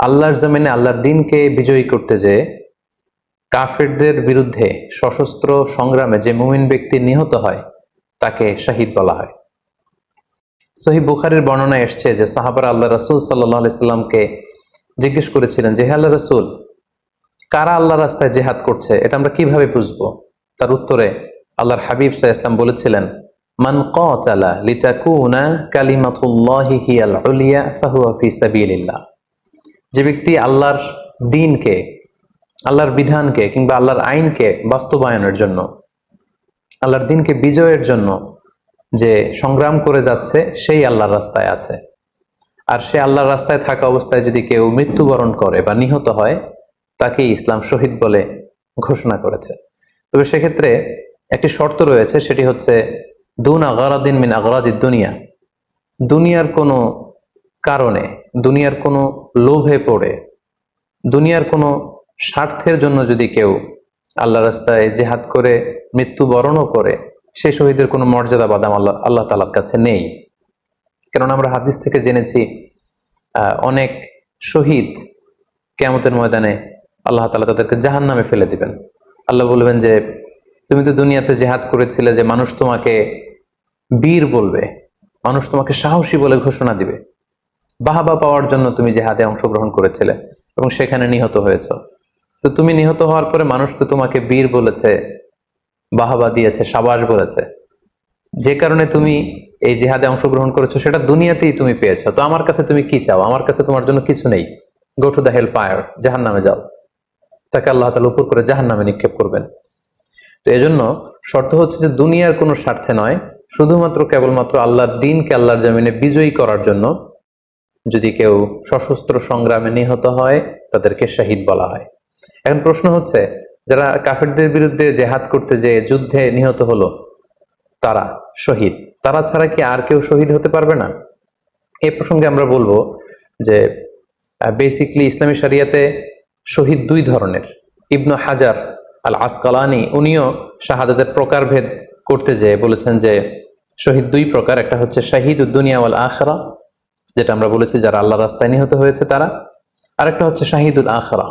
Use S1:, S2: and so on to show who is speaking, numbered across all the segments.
S1: আল্লাহর জমিনে আল্লাহর দিনকে বিজয়ী করতে যে কাফেরদের বিরুদ্ধে সশস্ত্র সংগ্রামে যে মুমিন ব্যক্তি নিহত হয় তাকে শাহিদ বলা হয়। সহিহ বুখারীর বর্ণনায় এসছে যে সাহাবারা আল্লাহ রাসূল সাল্লাল্লাহু আলাইহি সাল্লামকে জিজ্ঞেস করেছিলেন যে, হে আল্লাহ রাসূল, কারা আল্লাহর রাস্তায় জিহাদ করছে এটা আমরা কিভাবে বুঝবো? তার উত্তরে আল্লাহর হাবিব সাল্লাল্লাহু আলাইহি ওয়াসাল্লাম বলেছিলেন, মান কাতালা লিতাকুনা কালিমাতুল্লাহি হিয়াল উলিয়া ফাহুয়া ফি সাবিলিল্লাহ। যে ব্যক্তি আল্লাহর দ্বীনকে, আল্লাহর বিধানকে কিংবা আল্লাহর আইনকে বাস্তবায়নের জন্য, আল্লাহর দ্বীনকে বিজয়ের জন্য যে সংগ্রাম করে যাচ্ছে সেই আল্লাহর রাস্তায় আছে। আর সে আল্লাহর রাস্তায় থাকা অবস্থায় যদি কেউ মৃত্যুবরণ করে বা নিহত হয় তাকে ইসলাম শহীদ বলে ঘোষণা করেছে। তবে সেক্ষেত্রে একটি শর্ত রয়েছে, সেটি হচ্ছে দুন আগারাদিন মিন আগারাদিদ দুনিয়া। দুনিয়ার কোনো কারণে, দুনিয়ার কোনো লোভে পড়ে, দুনিয়ার কোনো স্বার্থের জন্য যদি কেউ আল্লাহ রাস্তায় জেহাদ করে মৃত্যুবরণও করে, সেই শহীদের কোনো মর্যাদা বাদাম আল্লাহ তাআলার কাছে নেই। কারণ আমরা হাদিস থেকে জেনেছি অনেক শহীদ কিয়ামতের ময়দানে আল্লাহ তাআলা তাদেরকে জাহান্নামে ফেলে দিবেন। আল্লাহ বলবেন যে, তুমি তো দুনিয়াতে জেহাদ করেছিলে যে মানুষ তোমাকে বীর বলবে, মানুষ তোমাকে সাহসী বলে ঘোষণা দিবে, বাহাবা পাওয়ার জন্য তুমি জেহাদে অংশগ্রহণ করেছিলে এবং সেখানে নিহত হয়েছ। তো তুমি নিহত হওয়ার পরে মানুষ তো তোমাকে বীর বলেছে, বাহাবা দিয়েছে, সাবাস বলেছে, যে কারণে তুমি এই জিহাদে অংশগ্রহণ করেছো সেটা দুনিয়াতেই তুমি পেয়েছো। তো আমার কাছে তুমি কি চাও? আমার কাছে তোমার জন্য কিছু নেই। Go to the hell fire, জাহান্নামে যাও। তাকে আল্লাহ তাআলা উপর করে জাহান্নামে নিক্ষেপ করবেন। তো এজন্য শর্ত হচ্ছে যে দুনিয়ার কোনো স্বার্থে নয়, শুধুমাত্র কেবলমাত্র আল্লাহর দ্বীনকে আল্লাহর জমিনে বিজয়ী করার জন্য যদি কেউ সশস্ত্র সংগ্রামে নিহত হয় তাদেরকে শাহিদ বলা হয়। এখন প্রশ্ন হচ্ছে, যারা কাফেরদের বিরুদ্ধে জেহাদ করতে যে যুদ্ধে নিহত হলো তারা শহীদ, তারা ছাড়া কি আর কেউ শহীদ হতে পারবে না? এই প্রসঙ্গে আমরা বলবো যে বেসিকলি ইসলামী শরিয়াতে শহীদ দুই ধরনের। ইবনু হাজার আল আসকালানি উনিও শাহাদাতের প্রকারভেদ করতে যেয়ে বলেছেন যে শহীদ দুই প্রকার। একটা হচ্ছে শাহিদুদ দুনিয়া ওয়াল আখিরা, যেটা আমরা বলেছি যারা আল্লাহর রাস্তায় নিহত হয়েছে তারা। আরেকটা হচ্ছে শাহিদুল আখিরা,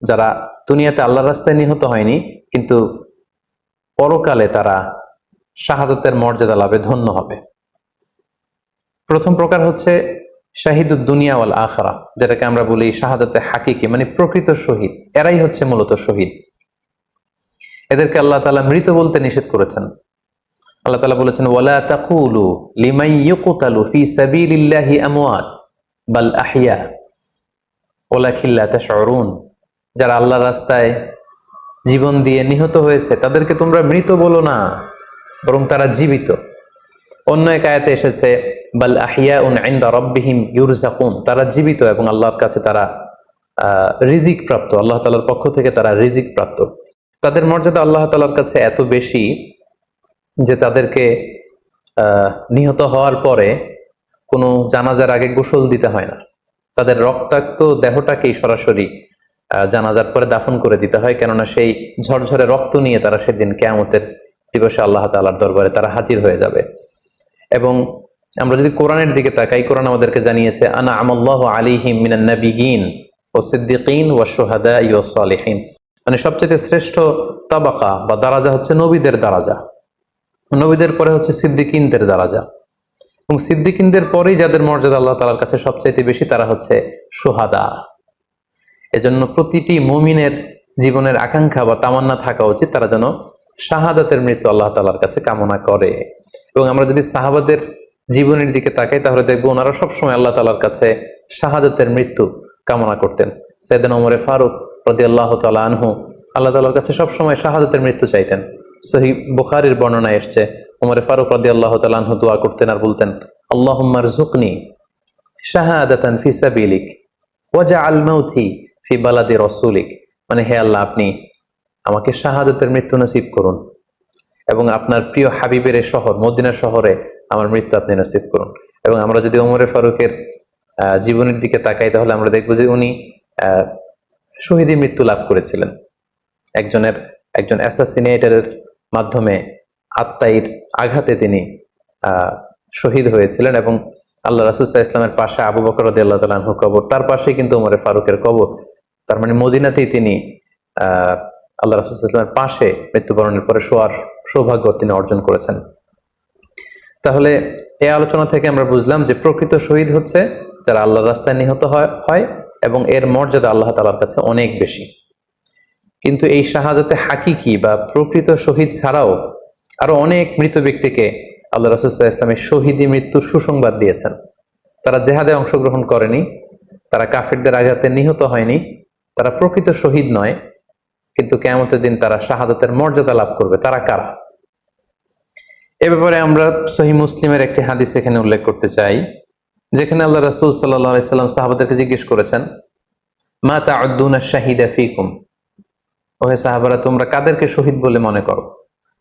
S1: যারা দুনিয়াতে আল্লাহর রাস্তায় নিহত হয়নি কিন্তু পরকালে তারা শাহাদাতের মর্যাদা লাভে ধন্য হবে। প্রথম প্রকার হচ্ছে শাহিদুদ দুনিয়া ওয়াল আখিরা, যেটাকে আমরা বলি শাহাদাতে হাকিকি, মানে প্রকৃত শহীদ। এরাই হচ্ছে মূলত শহীদ। এদেরকে আল্লাহ তাআলা মৃত বলতে নিষেধ করেছেন। আল্লাহ তাআলা বলেছেন, ওয়ালা তাকুলু লিমান ইউকতালু ফি সাবিলিল্লাহি আমওয়াত বাল আহইয়া ওয়ালাকিন লা তাশউরুন। যারা আল্লাহর রাস্তায় জীবন দিয়ে নিহত হয়েছে তাদেরকে তোমরা মৃত বলো না, বরং তারা জীবিত। অন্য এক আয়াতে এসেছে, বাল আহিয়াউন ইনদা রাব্বিহিম ইউরযাকুন, তারা জীবিত এবং আল্লাহর কাছে তারা রিজিক প্রাপ্ত, আল্লাহ তাআলার পক্ষ থেকে তারা রিজিক প্রাপ্ত। তাদের মর্যাদা আল্লাহ তাআলার কাছে এত বেশি যে তাদেরকে নিহত হওয়ার পরে কোনো জানাজার আগে গোসল দিতে হয় না। তাদের রক্তাক্ত দেহটাকেই সরাসরি জানাজার পরে দাফন করে দিতে হয়, কেননা সেই ঝরঝরে রক্ত নিয়ে তারা সেদিন কিয়ামতের দিবসে আল্লাহ তাআলার দরবারে তারা হাজির হয়ে যাবে। এবং আমরা যদি কোরআনের দিকে তাকাই, কোরআন আমাদেরকে জানিয়েছে, আনা আমাল্লাহু আলাইহিম মিনান নাবিয়িন ওয়াস সিদ্দিকিন ওয়াশ শুহাদাই ওয়াস সালিহিন, মানে সবচেয়ে শ্রেষ্ঠ তাবাকা বা দারাজা হচ্ছে নবীদের দারাজা, নবীদের পরে হচ্ছে সিদ্দিকিনদের দারাজা, এবং সিদ্দিকিনদের পরেই যাদের মর্যাদা আল্লাহ তাআলার কাছে সবচাইতে বেশি তারা হচ্ছে শুহাদা। এজন্য প্রতিটি মুমিনের জীবনের আকাঙ্ক্ষা বা তামান্না থাকা উচিত তারা যেন শাহাদাতের মৃত্যু আল্লাহ তাআলার কাছে কামনা করে। এবং আমরা যদি সাহাবাদের জীবনের দিকে তাকাই তাহলে দেখবো ওনারা সবসময় আল্লাহ তাআলার কাছে শাহাদাতের মৃত্যু কামনা করতেন। সাইয়েদনা ওমর ফারুক রাদিয়াল্লাহু তাআলা আনহু আল্লাহ তাআলার কাছে সবসময় শাহাদাতের মৃত্যু চাইতেন। সহিহ বুখারীর বর্ণনায় এসেছে, ওমর ফারুক রাদিয়াল্লাহু তাআলা আনহু দোয়া করতেন আর বলতেন, আল্লাহুম্মা রযুকনি শাহাদাতান ফি সাবিলিক ওয়াজআল মাউতি ফি বালাদি রাসূলিক, মানে হে আল্লাহ, আপনি আমাকে শাহাদাতের মৃত্যু নসিব করুন এবং আপনার প্রিয় হাবিবের শহর মদিনা শহরে আমার মৃত্যু আপনি নসিব করুন। এবং আমরা যদি ওমর ফারুকের জীবনের দিকে তাকাই তাহলে আমরা দেখবো যে উনি শহীদি মৃত্যু লাভ করেছিলেন। একজন অ্যাসাসিনেটরের মাধ্যমে আত্মাইর আঘাতে তিনি শহীদ হয়েছিলেন এবং আল্লাহ রাসূল সাল্লাল্লাহু আলাইহি ওয়াসাল্লামের পাশে আবু বকর রাদিয়াল্লাহু তাআলা আনহু কবর, তার পাশেই কিন্তু ওমরে ফারুকের কবর। তার মানে মদিনাতেই তিনি আল্লাহ রাসূল সাল্লাল্লাহু আলাইহি ওয়াসাল্লামের পাশে মৃত্যুবরণের পরে শোয়ার সৌভাগ্য তিনি অর্জন করেছেন। তাহলে এই আলোচনা থেকে আমরা বুঝলাম যে প্রকৃত শহীদ হচ্ছে যারা আল্লাহর রাস্তায় নিহত হয় এবং এর মর্যাদা আল্লাহ তাআলার কাছে অনেক বেশি। কিন্তু এই শাহাদাতে হাকিকি বা প্রকৃত শহীদ ছাড়াও আরো অনেক মৃত ব্যক্তিকে আল্লাহ রাসূল সাল্লাল্লাহু আলাইহি ওয়াসাল্লাম শহীদি মৃত্যুর সুসংবাদ দিয়েছেন। তারা জেহাদে অংশগ্রহণ করেনি, তারা কাফিরদের আঘাতে নিহত হয়নি, তারা প্রকৃত শহীদ নয়, কিন্তু কিয়ামতের দিন তারা শাহাদাতের মর্যাদা লাভ করবে। তারা কারা? এ ব্যাপারে আমরা সহিহ মুসলিমের একটি হাদিস এখানে উল্লেখ করতে চাই, যেখানে আল্লাহ রাসূল সাল্লাল্লাহু আলাইহি ওয়াসাল্লাম সাহাবাদেরকে জিজ্ঞেস করেছেন, মা তা'উদ্দুনা শাহিদা ফীকুম, ওহে সাহাবারা তোমরা কাদেরকে শহীদ বলে মনে করো?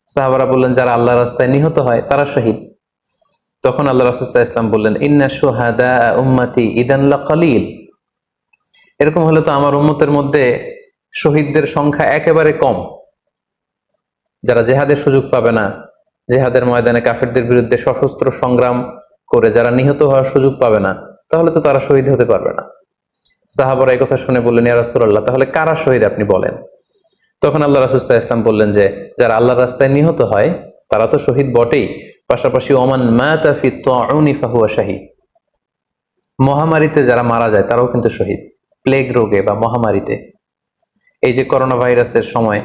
S1: সাহাবারা বললেন, যারা আল্লাহর রাস্তায় নিহত হয় তারা শহীদ। তখন আল্লাহ রাসূল সাল্লাল্লাহু আলাইহি ওয়াসাল্লাম বললেন, ইন্না শুহাদা উম্মতি ইদান লাকালিল, এরকম হলে তো আমার উম্মতের মধ্যে শহীদদের সংখ্যা একেবারে কম। যারা জেহাদের সুযোগ পাবে না, জেহাদের ময়দানে কাফিরদের বিরুদ্ধে সশস্ত্র সংগ্রাম করে যারা নিহত হওয়ার সুযোগ পাবে না, তাহলে তো তারা শহীদ হতে পারবে না। সাহাবারা এই কথা শুনে বললেন, ইয়া রাসূলুল্লাহ, তাহলে কারা শহীদ আপনি বলেন। তখন আল্লাহ রাসূল সাল্লাল্লাহু আলাইহি ওয়াসাল্লাম বললেন যে যারা আল্লাহর রাস্তায় নিহত হয় তারা তো শহীদ বটেই, পাশাপাশি ওমান মাতা ফি তাউনি ফাহুয়া শাহীদ, মহামারীতে যারা মারা যায় তারাও কিন্তু শহীদ। প্লেগ রোগে বা মহামারীতে, এই যে করোনা ভাইরাসের সময়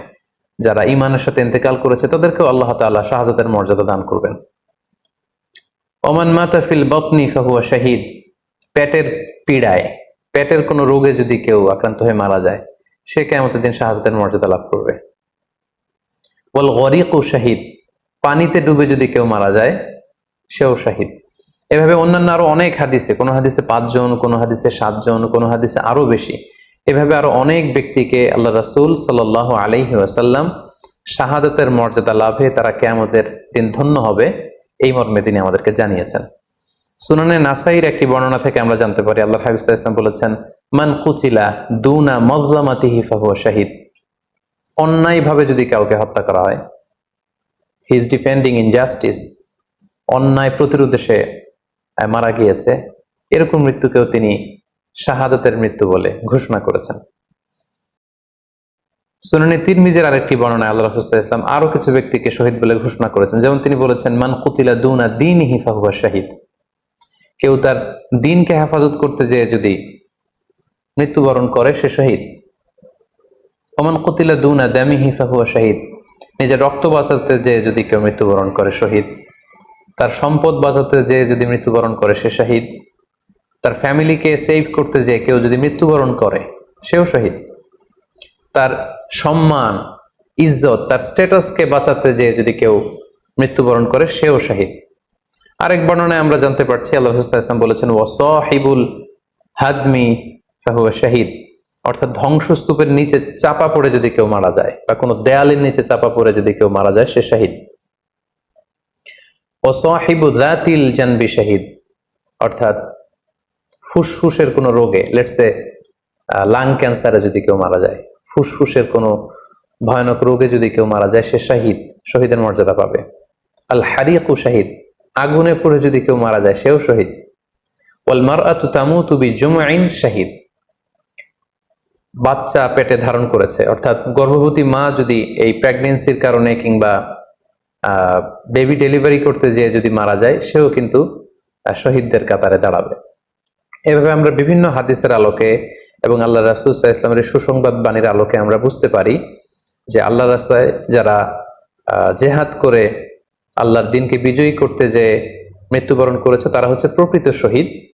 S1: যারা ঈমানের সাথে ইন্তেকাল করেছে তাদেরকেও আল্লাহ তাআলা শাহাদাতের মর্যাদা দান করবেন। ওমান মাতা ফিল বাতনি ফাহুয়া শাহীদ, পেটের পীড়ায়, পেটের কোনো রোগে যদি কেউ আক্রান্ত হয়ে মারা যায় সে কিয়ামতের দিন শাহাদাতের মর্যাদা লাভ করবে। ওয়াল গরিকু শাহীদ, পানিতে ডুবে যদি কেউ মারা যায় সেও শাহীদ। এভাবে অন্যান্য আরো অনেক হাদিসে, কোনো হাদিসে 5 জন, কোনো হাদিসে 7 জন, কোনো হাদিসে আরো বেশি, এভাবে আরো অনেক ব্যক্তিকে আল্লাহ রাসূল সাল্লাল্লাহু আলাইহি ওয়াসাল্লাম শাহাদাতের মর্যাদা লাভে তারা কিয়ামতের দিন ধন্য হবে এই মর্মে তিনি আমাদেরকে জানিয়েছেন। সুনানে নাসাইর একটি বর্ণনা থেকে আমরা জানতে পারি, আল্লাহর হাবিব সাল্লাল্লাহু আলাইহি ওয়াসাল্লাম বলেছেন, মান কুতিলা দুনা মাজলামাতিহি ফাহুয়া শাহীদ, অন্যায়ভাবে যদি কাউকে হত্যা করা হয়, হি ইজ ডিফেন্ডিং ইনজাস্টিস, অন্যায় প্রতিরোধে সে মারা গিয়েছে, এরকম মৃত্যুকেও তিনি শাহাদাতের মৃত্যু বলে ঘোষণা করেছেন। সুনানে তিরমিজির আরেকটি বর্ণনায় আল্লাহ রাসূল সাল্লাল্লাহু আলাইহি ওয়াসাল্লাম আরো কিছু ব্যক্তিকে শহীদ বলে ঘোষণা করেছেন। যেমন তিনি বলেছেন, মান কুতিলা দুনা দীনিহি ফাহুয়া শাহীদ, কেউ তার দ্বীনকে হেফাজত করতে যেয়ে যদি মৃত্যুবরণ করে সে শহীদ। ওমান কুতিলা দুনা দামিহি ফাহুয়া শাহীদ, নিজের রক্ত বাঁচাতে যেয়ে যদি কেউ মৃত্যুবরণ করে শহীদ। তার সম্পদ বাঁচাতে যেয়ে যদি মৃত্যুবরণ করে সে শহীদ। তার ফ্যামিলিকে সেভ করতে যেয়ে কেউ যদি মৃত্যুবরণ করে সেও শহীদ। তার সম্মান, ইজ্জত, তার স্ট্যাটাসকে বাঁচাতে যেয়ে যদি কেউ মৃত্যুবরণ করে সেও শহীদ। আরেক বর্ণনায় আমরা জানতে পারছি, আল্লাহ রাসূল সাল্লাল্লাহু আলাইহি ওয়াসাল্লাম বলেছেন, ওয়াসাহিবুল হাদমি ফাহুয়া শাহীদ, অর্থাৎ ধ্বংসস্তূপের নিচে চাপা পড়ে যদি কেউ মারা যায় বা কোনো দেয়ালের নিচে চাপা পড়ে যদি কেউ মারা যায় সে শহীদ। ওয়াসাহিবু যাতিল জানবি শাহীদ, অর্থাৎ ফুসফুসের কোনো রোগে, লেটস সে লাং ক্যান্সারে যদি কেউ মারা যায়, ফুসফুসের কোনো ভয়ানক রোগে যদি কেউ মারা যায় সে শাহীদ, শহীদের মর্যাদা পাবে। আল হারিকু শাহীদ, আগুনে পড়ে যদি কেউ মারা যায় সেও শহীদ। ওয়াল মারআতু তামুতু বিজুমইন শাহীদ, বাচ্চা পেটে ধারণ করেছে, অর্থাৎ গর্ভবতী মা যদি এই প্রেগন্যান্সির কারণে কিংবা বেবি ডেলিভারি করতে যেয়ে যদি মারা যায় সেও কিন্তু শহীদদের কাতারে দাঁড়াবে। এভাবে আমরা বিভিন্ন হাদিসের আলোকে এবং আল্লাহ রাসূল সাল্লাল্লাহু আলাইহি ওয়াসাল্লামের সুসংবাদ বাণীর আলোকে আমরা বুঝতে পারি যে আল্লাহর রাস্তায় যারা জেহাদ করে আল্লাহর দ্বীনকে বিজয়ী করতে যে মৃত্যুবরণ করেছে তারা হচ্ছে প্রকৃত শহীদ,